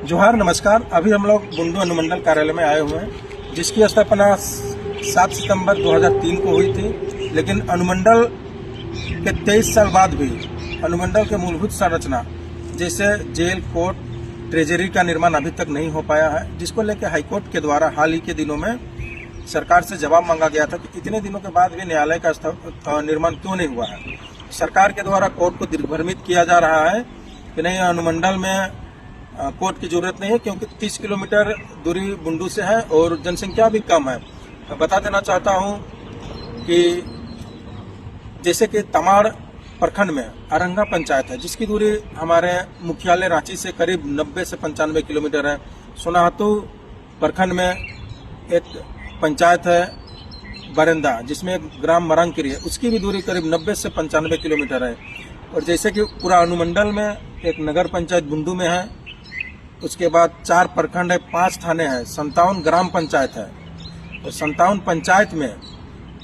जोहार नमस्कार। अभी हम लोग बुंडू अनुमंडल कार्यालय में आए हुए हैं, जिसकी स्थापना 7 सितंबर 2003 को हुई थी। लेकिन अनुमंडल के 23 साल बाद भी अनुमंडल के मूलभूत संरचना जैसे जेल, कोर्ट, ट्रेजरी का निर्माण अभी तक नहीं हो पाया है, जिसको लेकर हाईकोर्ट के द्वारा हाल ही के दिनों में सरकार से जवाब मांगा गया था कि इतने दिनों के बाद भी न्यायालय का निर्माण क्यों नहीं हुआ है। सरकार के द्वारा कोर्ट को दिग्भ्रमित किया जा रहा है कि नहीं, अनुमंडल में कोर्ट की जरूरत नहीं है क्योंकि 30 किलोमीटर दूरी बुंडू से है और जनसंख्या भी कम है। मैं बता देना चाहता हूं कि जैसे कि तमाड़ प्रखंड में अरंगा पंचायत है, जिसकी दूरी हमारे मुख्यालय रांची से करीब 90 से 95 किलोमीटर है। सोनाहतू प्रखंड में एक पंचायत है बरेंदा, जिसमें ग्राम मरंगकिरी है, उसकी भी दूरी करीब 90 से 95 किलोमीटर है। और जैसे कि पूरा अनुमंडल में एक नगर पंचायत बुंडू में है, उसके बाद 4 प्रखंड है, 5 थाने हैं, 57 ग्राम पंचायत है और 57 पंचायत में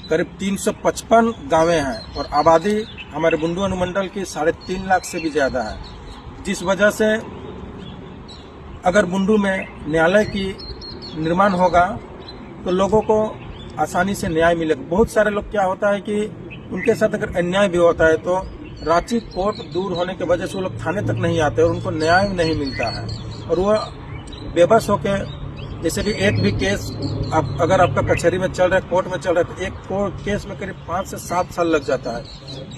करीब 355 गांवें हैं और आबादी हमारे बुंडू अनुमंडल की 3.5 लाख से भी ज्यादा है। जिस वजह से अगर बुंडू में न्यायालय की निर्माण होगा तो लोगों को आसानी से न्याय मिलेगा। बहुत सारे लोग क्या होता है कि उनके साथ अगर अन्याय भी होता है तो रांची कोर्ट दूर होने की वजह से वो लोग थाने तक नहीं आते और उनको न्याय नहीं मिलता है और वो बेबस होके, जैसे कि एक भी केस अगर आपका कचहरी में चल रहा है, कोर्ट में चल रहा है, तो एक केस में करीब 5 से 7 साल लग जाता है।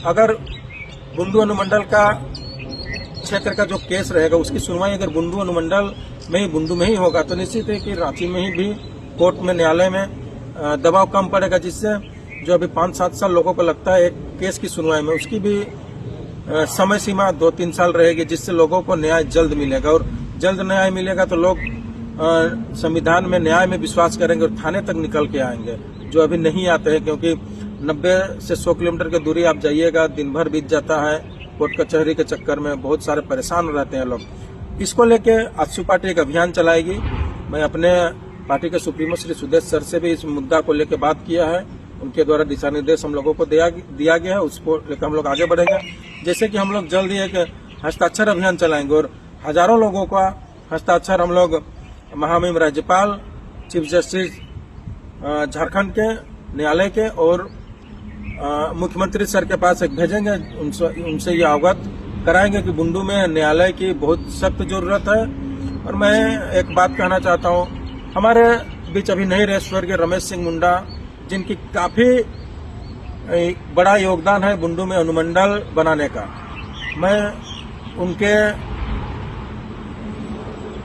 अगर बुंडू अनुमंडल का क्षेत्र का जो केस रहेगा उसकी सुनवाई अगर बुंडू अनुमंडल में बुंडू में ही होगा तो निश्चित है कि रांची में ही भी कोर्ट में, न्यायालय में दबाव कम पड़ेगा, जिससे जो अभी 5-7 साल लोगों को लगता है एक केस की सुनवाई में, उसकी भी समय सीमा 2-3 साल रहेगी, जिससे लोगों को न्याय जल्द मिलेगा। और जल्द न्याय मिलेगा तो लोग संविधान में, न्याय में विश्वास करेंगे और थाने तक निकल के आएंगे, जो अभी नहीं आते हैं। क्योंकि 90 से 100 किलोमीटर की दूरी आप जाइएगा, दिन भर बीत जाता है कोर्ट कचहरी के चक्कर में, बहुत सारे परेशान रहते हैं लोग। इसको लेके आजसू पार्टी एक अभियान चलाएगी। मैं अपने पार्टी के सुप्रीमो श्री सुदेश सर से भी इस मुद्दा को लेकर बात किया है, उनके द्वारा दिशा निर्देश हम लोगों को दिया गया है, उसको लेकर हम लोग आगे बढ़ेंगे। जैसे कि हम लोग जल्द ही एक हस्ताक्षर अभियान चलाएंगे और हजारों लोगों का हस्ताक्षर हम लोग महामहिम राज्यपाल, चीफ जस्टिस झारखंड के, न्यायालय के और मुख्यमंत्री सर के पास एक भेजेंगे। उनसे ये अवगत कराएंगे कि बुंडू में न्यायालय की बहुत सख्त जरूरत है। और मैं एक बात कहना चाहता हूँ, हमारे बीच अभी नहीं रहे स्वर्गीय रमेश सिंह मुंडा, जिनकी काफी बड़ा योगदान है बुंडू में अनुमंडल बनाने का। मैं उनके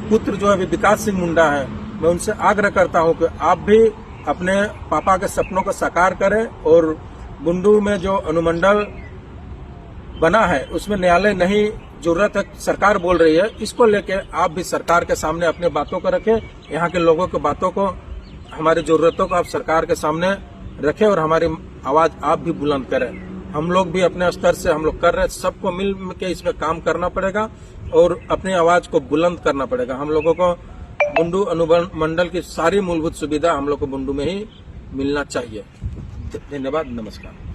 पुत्र जो अभी विकास सिंह मुंडा है, मैं उनसे आग्रह करता हूं कि आप भी अपने पापा के सपनों को साकार करें और बुंडू में जो अनुमंडल बना है उसमें न्यायालय नहीं जरूरत है, सरकार बोल रही है, इसको लेके आप भी सरकार के सामने अपने बातों को रखें, यहाँ के लोगों की बातों को, हमारी जरूरतों को आप सरकार के सामने रखें और हमारी आवाज आप भी बुलंद करें। हम लोग भी अपने स्तर से हम लोग कर रहे हैं, सबको मिल के इसमें काम करना पड़ेगा और अपनी आवाज को बुलंद करना पड़ेगा। हम लोगों को बुंडू अनुमंडल की सारी मूलभूत सुविधा हम लोग को बुंडू में ही मिलना चाहिए। धन्यवाद, नमस्कार।